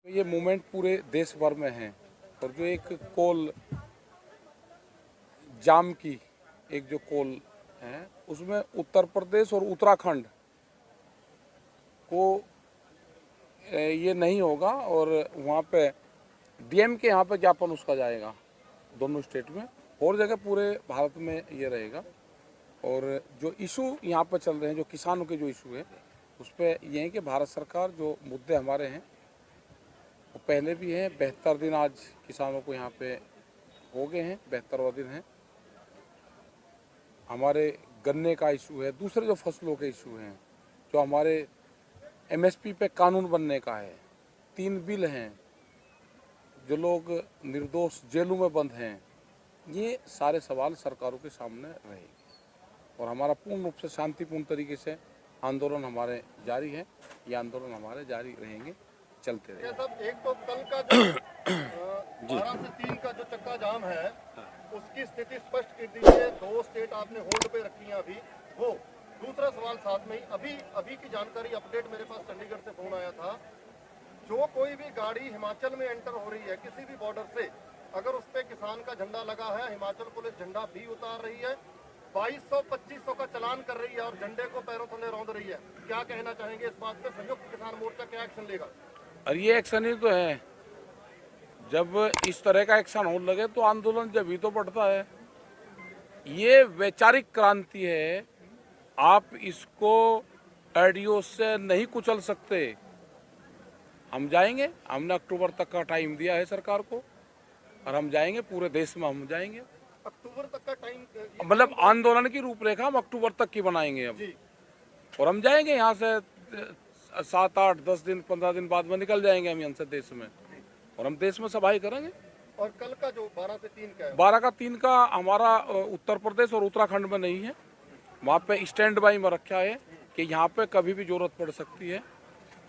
ये मूवमेंट पूरे देश भर में है और जो एक कोल जाम की एक जो कोल है उसमें उत्तर प्रदेश और उत्तराखंड को ये नहीं होगा और वहाँ पे डीएम के यहाँ पे ज्ञापन उसका जाएगा दोनों स्टेट में और जगह पूरे भारत में ये रहेगा। और जो इशू यहाँ पर चल रहे हैं जो किसानों के जो इशू है उस पर ये है कि भारत सरकार जो मुद्दे हमारे हैं वो पहले भी हैं। 72 दिन आज किसानों को यहाँ पे हो गए हैं, 72वां दिन है। हमारे गन्ने का इशू है, दूसरे जो फसलों के इशू हैं, जो हमारे एमएसपी पे कानून बनने का है, 3 बिल हैं, जो लोग निर्दोष जेलों में बंद हैं, ये सारे सवाल सरकारों के सामने रहेंगे और हमारा पूर्ण रूप से शांतिपूर्ण तरीके से आंदोलन हमारे जारी है। ये आंदोलन हमारे जारी रहेंगे, चलते रहेंगे। सब एक तो कल का जो 12 से 3 का जो चक्का जाम है उसकी स्थिति स्पष्ट कर दीजिए। 2 स्टेट आपने होल्ड पे रखी है अभी। वो दूसरा सवाल साथ में ही अभी की जानकारी अपडेट मेरे पास चंडीगढ़ से फोन आया था, जो कोई भी गाड़ी हिमाचल में एंटर हो रही है किसी भी बॉर्डर से, अगर उस पर किसान का झंडा लगा है, हिमाचल पुलिस झंडा भी उतार रही है, 2200-2500 का चालान कर रही है और झंडे को पैरों थले रौंद रही है। क्या कहना चाहेंगे इस बात पे? संयुक्त किसान मोर्चा क्या एक्शन लेगा? और ये एक्शन ही तो है, जब इस तरह का एक्शन होने लगे तो आंदोलन जब ही तो बढ़ता है। ये वैचारिक क्रांति है, आप इसको एडियो से नहीं कुचल सकते। हम जाएंगे, हमने अक्टूबर तक का टाइम दिया है सरकार को और हम जाएंगे, पूरे देश में हम जाएंगे। अक्टूबर तक का टाइम मतलब आंदोलन की रूपरेखा हम अक्टूबर तक की बनाएंगे अब, और हम जाएंगे यहाँ से 7, 8, 10 दिन 15 दिन बाद में निकल जाएंगे हम यहाँ से देश में, और हम देश में सभाएं करेंगे। और कल का जो 12 से 3 का है, 12 का 3 का हमारा उत्तर प्रदेश और उत्तराखंड में नहीं है, वहाँ पे स्टैंड बाई में रखा है कि यहाँ पे कभी भी जरूरत पड़ सकती है,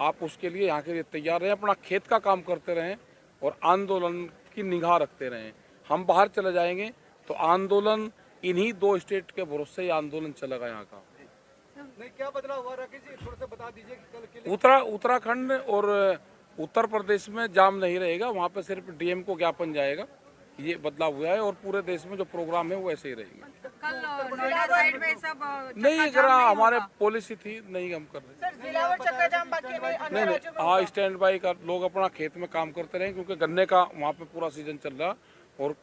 आप उसके लिए यहाँ के लिए तैयार रहें, अपना खेत का काम करते रहें और आंदोलन की निगाह रखते रहें। हम बाहर चले जाएंगे तो आंदोलन इन्हीं 2 स्टेट के भरोसे ही आंदोलन चलेगा यहाँ का। नहीं, क्या बदलाव हुआ राकेश जी, थोड़ा सा बता दीजिए कि कल के लिए उत्तराखंड और उत्तर प्रदेश में जाम नहीं रहेगा, वहाँ पे सिर्फ डीएम को ज्ञापन जाएगा, ये बदलाव हुआ है और पूरे देश में जो प्रोग्राम है वो ऐसे ही रहेंगे। कल नोएडा साइड में सब नहीं करा, हमारे पॉलिसी थी, नहीं हम कर रहे। सर जिला और चक्का जाम बाकी नहीं, हाँ स्टैंड बाई का लोग अपना खेत में काम करते रहे, क्योंकि गन्ने का वहाँ पे पूरा सीजन चल रहा और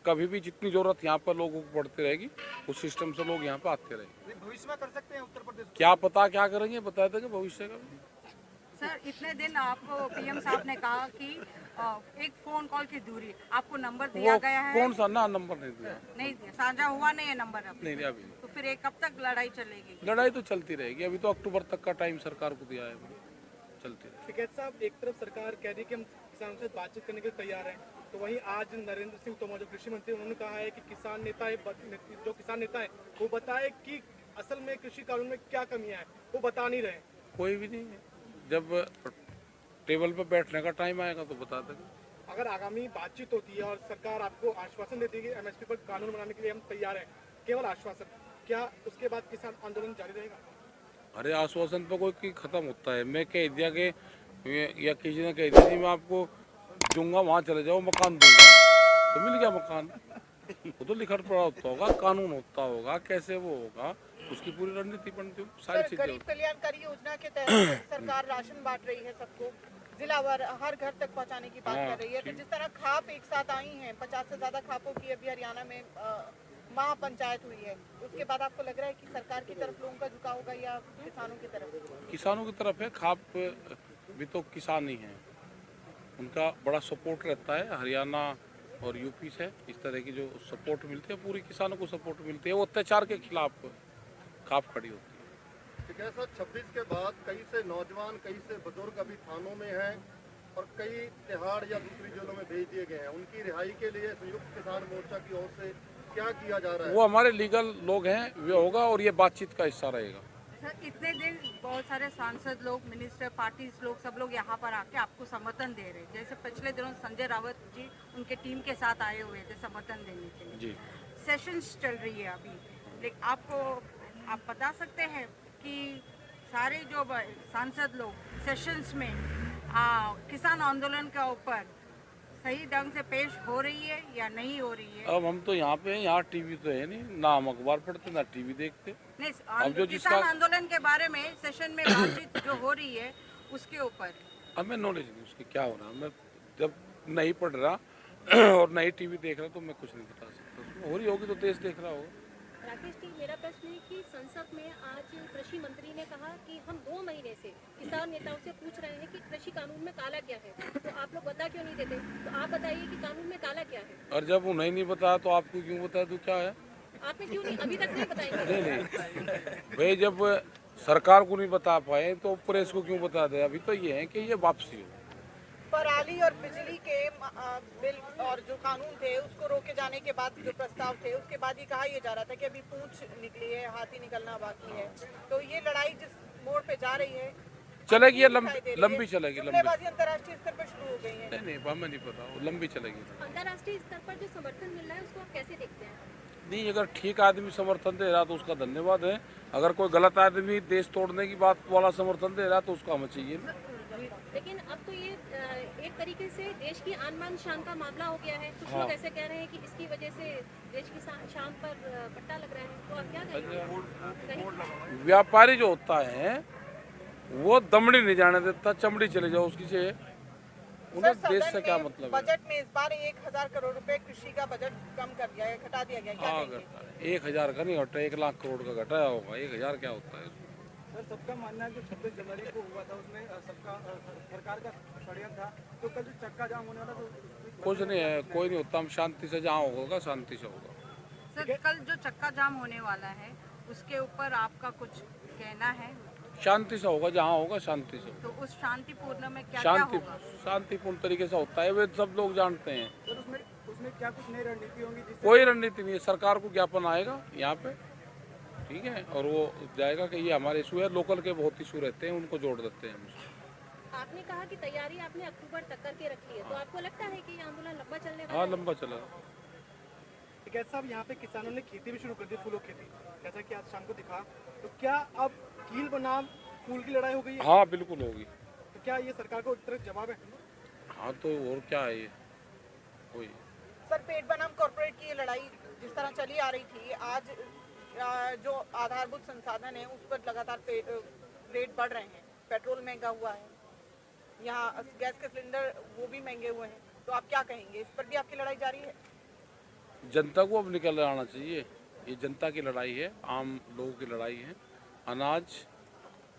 कभी भी जितनी जरूरत यहाँ पर लोगों को पड़ती रहेगी उस सिस्टम से लोग यहाँ पे आते रहेंगे। भविष्य में कर सकते हैं उत्तर प्रदेश? क्या पता क्या करेंगे, बता देंगे भविष्य का। सर इतने दिन आपको पीएम साहब ने कहा कि एक फोन कॉल की दूरी, आपको नंबर दिया गया है? कौन सा ना नंबर नहीं दिया, नहीं दिया, साझा हुआ नहीं है नंबर अब? नहीं अभी। तो फिर कब तक लड़ाई चलेगी? लड़ाई तो चलती रहेगी, अभी तो अक्टूबर तक का टाइम सरकार को दिया है, चलती रहेगी। ठीक है साहब, एक तरफ सरकार कह रही है कि हम किसानों से बातचीत करने के लिए तैयार हैं, तो वहीं आज नरेंद्र सिंह तोमर जो कृषि मंत्री, उन्होंने कहा है कि किसान नेता है, जो किसान नेता है वो बताए कि असल में कृषि कानून में क्या कमियां हैं, वो बता नहीं रहे। कोई भी नहीं है, जब टेबल पे बैठने का टाइम आएगा तो बता देंगे। अगर आगामी बातचीत होती है और सरकार आपको आश्वासन देती है कि एमएसपी पर कानून बनाने के लिए हम तैयार हैं, केवल आश्वासन, क्या उसके बाद किसान आंदोलन जारी रहेगा? अरे आश्वासन पे कोई खत्म होता है? मैं कह दिया कि या किसी ने कह दिया मैं आपको दूंगा, वहाँ चले जाओ मकान दूंगा, तो मिल गया मकान। वो तो लिखा पड़ा होता होगा, कानून होता होगा, कैसे वो होगा, उसकी पूरी रणनीति बनती, सारी चीजें। गरीब कल्याणकारी योजना के तहत सरकार राशन बांट रही है सबको, जिलावार हर घर तक पहुंचाने की बात कर रही है। तो जिस तरह खाप एक साथ आई हैं, 50 से ज्यादा खापों की अभी हरियाणा में महापंचायत हुई है, उसके बाद आपको लग रहा है कि सरकार की तरफ लोगों का झुकाव होगा या किसानों की तरफ? किसानों की तरफ है, खाप भी तो किसान ही हैं, उनका बड़ा सपोर्ट रहता है। हरियाणा और यूपी से इस तरह की जो सपोर्ट मिलती है, पूरी किसानों को सपोर्ट मिलती है, वो अत्याचार के खिलाफ खाप खड़ी होती है। ठीक है सर, 26 के बाद कई से नौजवान, कई से बुजुर्ग अभी थानों में हैं और कई तिहाड़ या दूसरी जेलों में भेज दिए गए हैं, उनकी रिहाई के लिए संयुक्त किसान मोर्चा की ओर से क्या किया जा रहा है? वो हमारे लीगल लोग हैं, वे होगा और ये बातचीत का हिस्सा रहेगा। सर इतने दिन बहुत सारे सांसद लोग, मिनिस्टर, पार्टी लोग, सब लोग यहाँ पर आके आपको समर्थन दे रहे हैं। जैसे पिछले दिनों संजय रावत जी उनके टीम के साथ आए हुए थे समर्थन देने के लिए। जी, सेशंस चल रही है अभी, लेकिन आप बता सकते हैं कि सारे जो सांसद लोग सेशंस में किसान आंदोलन के ऊपर सही ढंग से पेश हो रही है या नहीं हो रही है? अब हम तो यहाँ पे हैं, यहाँ टीवी तो है नहीं, ना हम अखबार पढ़ते ना टीवी देखते। नहीं, अब जो किसान जिसका आंदोलन के बारे में सेशन में बातचीत जो हो रही है उसके ऊपर हमें नॉलेज नहीं उसकी क्या हो रहा है। मैं जब नहीं पढ़ रहा और नहीं टीवी देख रहा तो मैं कुछ नहीं बता सकता। उसमें हो रही होगी तो देश देख रहा होगा। राकेश जी, मेरा प्रश्न है कि संसद में आज कृषि मंत्री ने कहा कि हम 2 महीने से किसान नेताओं से पूछ रहे हैं कि कृषि कानून में काला क्या है, तो आप लोग बता क्यों नहीं देते? तो आप बताइए कि कानून में काला क्या है? और जब उन्हें नहीं बताया तो आपको क्यों बताया तो क्या है? आपने क्यों नहीं अभी तक नहीं बताएंगे? नहीं भाई, जब सरकार को नहीं बता पाए तो प्रेस को क्यों बता दे? अभी तो ये है कि ये वापसी हो। पराली और बिजली के बिल और जो कानून थे उसको रोके जाने के बाद जो प्रस्ताव थे उसके बाद ये कहा यह जा रहा था कि अभी पूंछ निकली है, हाथी निकलना बाकी है। तो ये लड़ाई जिस मोड़ पे जा रही है चलेगी, ये दिखाई दे रही है। लंबी चलेगी। लंबी जुमलेबाजी अंतर्राष्ट्रीय स्तर पर शुरू हो गई है। नहीं हमें नहीं पता, वो लंबी चलेगी। अंतर्राष्ट्रीय स्तर पर जो समर्थन मिल रहा है उसको आप कैसे देखते हैं? नहीं, अगर ठीक आदमी समर्थन दे रहा तो उसका धन्यवाद है। अगर कोई गलत आदमी देश तोड़ने की बात वाला समर्थन दे रहा तो उसको हमें चाहिए ना। लेकिन अब तो ये एक तरीके से देश की आन बान शान का मामला हो गया है। कुछ लोग ऐसे कह रहे हैं कि इसकी वजह से देश की शान पर पट्टा लग रहा है, तो आप क्या कहेंगे? व्यापारी जो होता है वो दमड़ी नहीं जाने देता, चमड़ी चले जाओ उसकी से। उन्हें सर, देश सदन से क्या में मतलब है? बजट में इस बार 1000 करोड़ रुपए कृषि का बजट कम कर दिया है, घटा दिया गया। क्या हाँ कहेंगे? घटा 1000 का नहीं घटा, 1 लाख करोड़ का घटाया होगा। 1000 क्या होता है? सर, सबका मानना है कि 26 जनवरी को हुआ था उसमें सबका सरकार का षड्यंत्र था, तो कल जो चक्का जाम होने वाला तो कुछ नहीं है, कोई नहीं होता। हम शांति से जहाँ होगा शांति से होगा। सर, कल जो चक्का जाम होने वाला है उसके ऊपर आपका कुछ कहना है? शांति से होगा, जहाँ होगा शांति से होगा। तो उस शांतिपूर्ण में क्या क्या होगा? शांतिपूर्ण तरीके से होता है, वे सब लोग जानते हैं। सर उसमें क्या कुछ नई रणनीति होंगी जिससे कोई रणनीति नहीं है। सरकार को ज्ञापन आएगा यहाँ पे, ठीक है, और वो जाएगा कि ये हमारे इशू है। लोकल के बहुत इशू रहते हैं, उनको जोड़ देते हैं हम। आपने कहा कि तैयारी आपने अक्टूबर तक करके रखी है, तो आपको लगता है कि ये आंदोलन लंबा चलने वाला हाँ, है? लंबा चलेगा। कैसा साहब यहाँ पे किसानों ने खेती भी शुरू कर दी, फूलों की खेती, जैसा कि आज शाम को दिखा, तो क्या अब कील बनाम फूल की लड़ाई हो गई है? हाँ बिल्कुल होगी। तो क्या ये सरकार को एक तरह जवाब है? हाँ तो और क्या है ये? कोई सर, पेट बनाम कॉर्पोरेट की ये लड़ाई जिस तरह चली आ रही थी, आज जो आधारभूत संसाधन है उस पर लगातार रेट बढ़ रहे हैं। पेट्रोल महंगा हुआ है, यहाँ गैस के सिलेंडर वो भी महंगे हुए हैं। तो आप क्या कहेंगे, इस पर भी आपकी लड़ाई जारी है? जनता को अब निकल आना चाहिए। ये जनता की लड़ाई है, आम लोगों की लड़ाई है। अनाज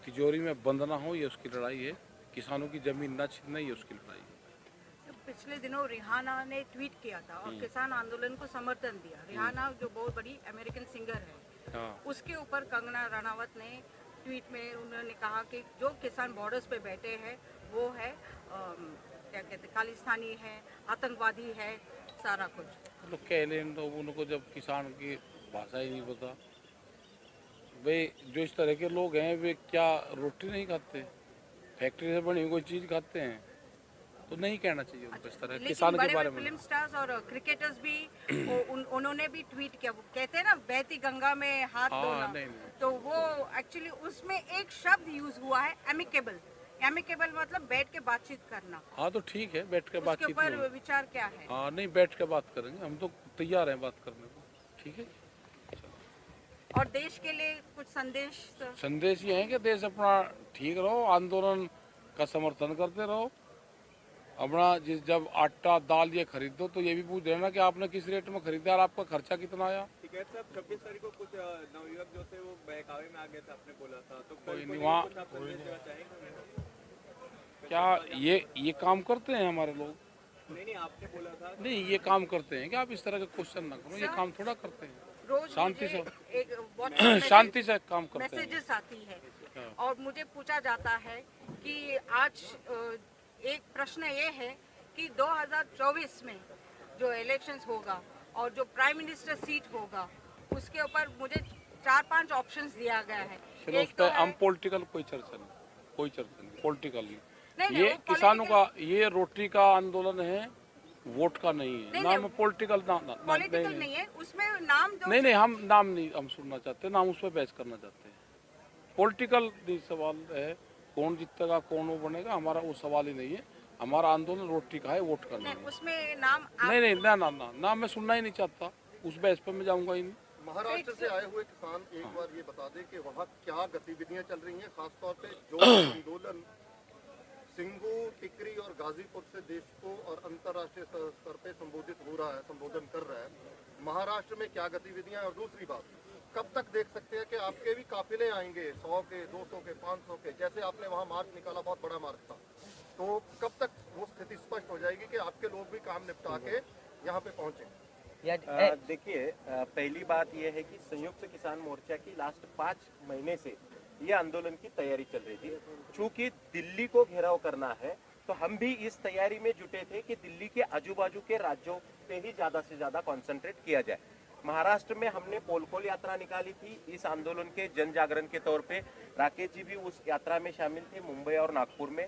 तिजोरी में बंद ना हो, ये उसकी लड़ाई है। किसानों की जमीन न छीनना, ये उसकी लड़ाई है। पिछले दिनों रिहाना ने ट्वीट किया था और किसान आंदोलन को समर्थन दिया। रिहाना जो बहुत बड़ी अमेरिकन सिंगर है, हाँ उसके ऊपर कंगना रनावत ने ट्वीट में उन्होंने कहा कि जो किसान बॉर्डर्स पे बैठे हैं वो है क्या कहते हैं, खालिस्तानी है, आतंकवादी है, सारा कुछ। लोग कह लें तो उनको जब किसान की भाषा ही नहीं पता। वे जो इस तरह के लोग हैं वे क्या रोटी नहीं खाते? फैक्ट्री से बनी हुई कोई चीज़ खाते हैं? तो नहीं कहना चाहिए उनको इस तरह लेकिन किसान के बड़े बारे बड़े में। फिल्म स्टार्स और क्रिकेटर्स भी उन्होंने भी ट्वीट किया। वो कहते हैं ना, बहती गंगा में हाथ हाँ, धोना, नहीं, नहीं। तो वो एक्चुअली उसमें एक शब्द यूज हुआ है, एमिकेबल। एमिकेबल मतलब बैठ के बातचीत करना। हाँ तो ठीक है, बैठ के उसके बातचीत ऊपर में। विचार क्या है? हाँ नहीं, बैठ के बात करेंगे, हम तो तैयार हैं बात करने को। ठीक है। और देश के लिए कुछ संदेश सर? संदेश ये है कि देश अपना ठीक रहो, आंदोलन का समर्थन करते रहो। अपना जब आटा दाल ये खरीदो तो ये भी पूछ लेना कि आपने किस रेट में खरीदा और आपका खर्चा कितना आया। टिकैत साहब 26 तारीख को कुछ नवयुवक जो थे वो बहकावे में आ गए थे, आपने बोला था, तो कोई कल नहीं, को वहाँ कुछ आप संदेश देना चाहेंगे? क्या ये काम करते हैं हमारे लोग? नहीं आपने बोला था। नहीं, ये काम करते हैं कि आप इस तरह के क्वेश्चन ना करो। ये काम थोड़ा करते हैं, रोज शांति मुझे से एक WhatsApp शांति से काम करते हैं। मैसेजेस आती है और मुझे पूछा जाता है कि आज एक प्रश्न ये है कि 2024 में जो इलेक्शंस होगा और जो प्राइम मिनिस्टर सीट होगा उसके ऊपर मुझे 4-5 ऑप्शंस दिया गया है। चलो उस एक तो पर है- हम पॉलिटिकल कोई चर्चा नहीं, पॉलिटिकल नहीं, नहीं। ये वो किसानों का ये रोटी का आंदोलन है, वोट का नहीं है। नहीं, नाम नहीं, पॉलिटिकल पॉलिटिकल नहीं है, उसमें नाम दो। नहीं, हम नाम नहीं हम सुनना चाहते, नाम उस पर बहस करना चाहते हैं। पॉलिटिकल सवाल है, कौन जीतेगा कौन वो बनेगा हमारा वो सवाल ही नहीं है। हमारा आंदोलन रोटी का है, वोट का नहीं नहीं, है। उसमें नाम नहीं नहीं ना ना ना ना मैं सुनना ही नहीं चाहता, उस बहस पर मैं जाऊंगा ही नहीं। महाराष्ट्र से आए हुए किसान एक बार ये बता दें कि वहाँ क्या गतिविधियां चल रही हैं, खासतौर पे जो आंदोलन सिंगू, टिकरी और गाजीपुर से देश को और अंतर्राष्ट्रीय स्तर पे संबोधन कर रहा है, महाराष्ट्र में क्या गतिविधियां हैं? और दूसरी बात, कब तक देख सकते हैं कि आपके भी काफिले आएंगे 100 के, 200 के, 500 के, जैसे आपने वहाँ मार्च निकाला, बहुत बड़ा मार्च था, तो कब तक वो स्थिति स्पष्ट हो जाएगी कि आपके लोग भी काम निपटा के यहाँ पे पहुंचे? देखिए, पहली बात यह है कि संयुक्त किसान मोर्चा की लास्ट 5 महीने से ये आंदोलन की तैयारी चल रही थी। चूंकि दिल्ली को घेराव करना है तो हम भी इस तैयारी में जुटे थे कि दिल्ली के आजू बाजू के राज्यों पे ही ज्यादा से ज्यादा कंसंट्रेट किया जाए। महाराष्ट्र में हमने पोलखोल यात्रा निकाली थी इस आंदोलन के जन जागरण के तौर पे। राकेश जी भी उस यात्रा में शामिल थे, मुंबई और नागपुर में।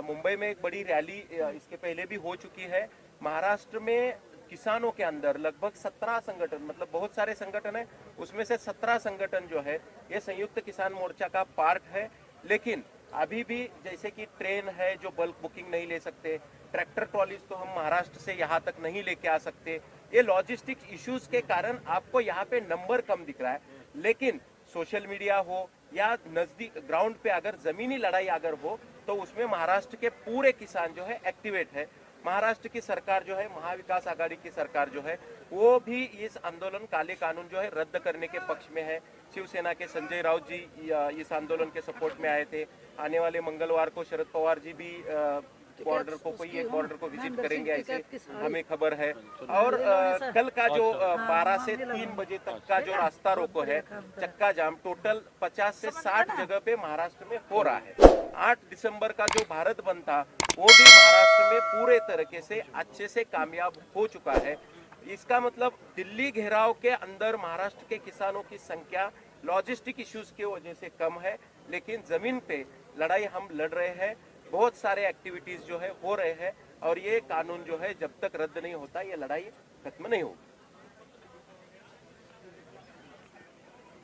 मुंबई में एक बड़ी रैली इसके पहले भी हो चुकी है। महाराष्ट्र में किसानों के अंदर लगभग 17 संगठन, मतलब बहुत सारे संगठन है, उसमें से 17 संगठन जो है ये संयुक्त किसान मोर्चा का पार्ट है। लेकिन अभी भी जैसे कि ट्रेन है जो बल्क बुकिंग नहीं ले सकते, ट्रैक्टर ट्रॉलीज तो हम महाराष्ट्र से यहाँ तक नहीं लेके आ सकते, ये लॉजिस्टिक्स इश्यूज के कारण आपको यहाँ पे नंबर कम दिख रहा है। लेकिन सोशल मीडिया हो या नजदीक ग्राउंड पे अगर जमीनी लड़ाई अगर हो तो उसमें महाराष्ट्र के पूरे किसान जो है एक्टिवेट है। महाराष्ट्र की सरकार जो है, महाविकास आघाड़ी की सरकार जो है, वो भी इस आंदोलन काले कानून जो है रद्द करने के पक्ष में है। शिवसेना के संजय राउत जी इस आंदोलन के सपोर्ट में आए थे। आने वाले मंगलवार को शरद पवार जी भी बॉर्डर को कोई एक बॉर्डर को विजिट करेंगे ऐसे हमें खबर है। और कल का जो 12 से 3 बजे तक का जो रास्ता रोको है, चक्का जाम, टोटल 50 से 60 जगह पे महाराष्ट्र में हो रहा है। 8 दिसंबर का जो भारत बंद था वो भी महाराष्ट्र में पूरे तरीके से अच्छे से कामयाब हो चुका है। इसका मतलब दिल्ली घेराव के अंदर महाराष्ट्र के किसानों की संख्या लॉजिस्टिक इश्यूज की वजह से कम है, लेकिन जमीन पे लड़ाई हम लड़ रहे हैं। बहुत सारे एक्टिविटीज जो है हो रहे हैं और ये कानून जो है जब तक रद्द नहीं होता ये लड़ाई खत्म नहीं होगी।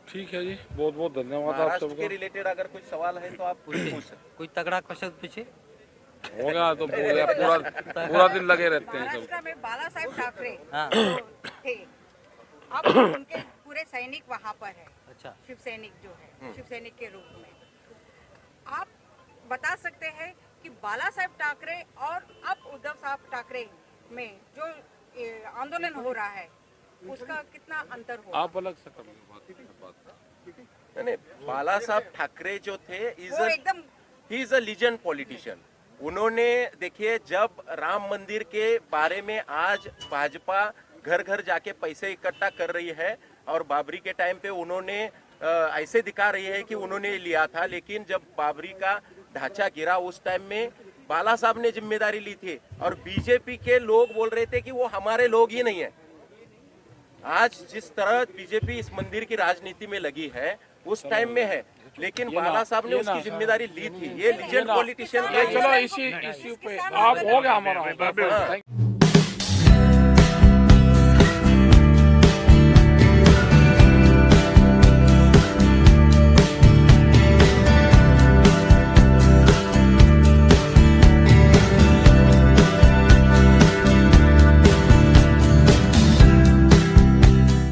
ठीक है जी, बहुत बहुत धन्यवाद आप महाराष्ट्र सबका। के रिलेटेड अगर कुछ सवाल है तो आप पूछ सकते। कोई तगड़ा क्वेश्चन पूछे होगा तो पूरा दिन लगे रहते हैं सब। महाराष्ट्र में बाला साहेब ठाकरे हाँ। थे, अब उनके पूरे सैनिक वहाँ पर है। अच्छा, शिव सैनिक जो है, शिव सैनिक के रूप में आप बता सकते हैं कि बाला साहेब ठाकरे और अब उद्धव साहब ठाकरे में जो आंदोलन हो रहा है उसका कितना अंतर हो? आप अलग से कर बात। नहीं, बाला साहब ठाकरे जो थे वो एकदम he is a legend politician. उन्होंने देखिए, जब राम मंदिर के बारे में आज भाजपा घर घर जाके पैसे इकट्ठा कर रही है और बाबरी के टाइम पे उन्होंने ऐसे दिखा रही है कि उन्होंने लिया था, लेकिन जब बाबरी का ढांचा गिरा उस टाइम में बाला साहब ने जिम्मेदारी ली थी और बीजेपी के लोग बोल रहे थे कि वो हमारे लोग ही नहीं है। आज जिस तरह बीजेपी इस मंदिर की राजनीति में लगी है उस टाइम में है, लेकिन बाला साहब ने उसकी जिम्मेदारी ली थी। ये लीजेंड पॉलिटिशियन। चलो इसी पे आप हो गया हमारा।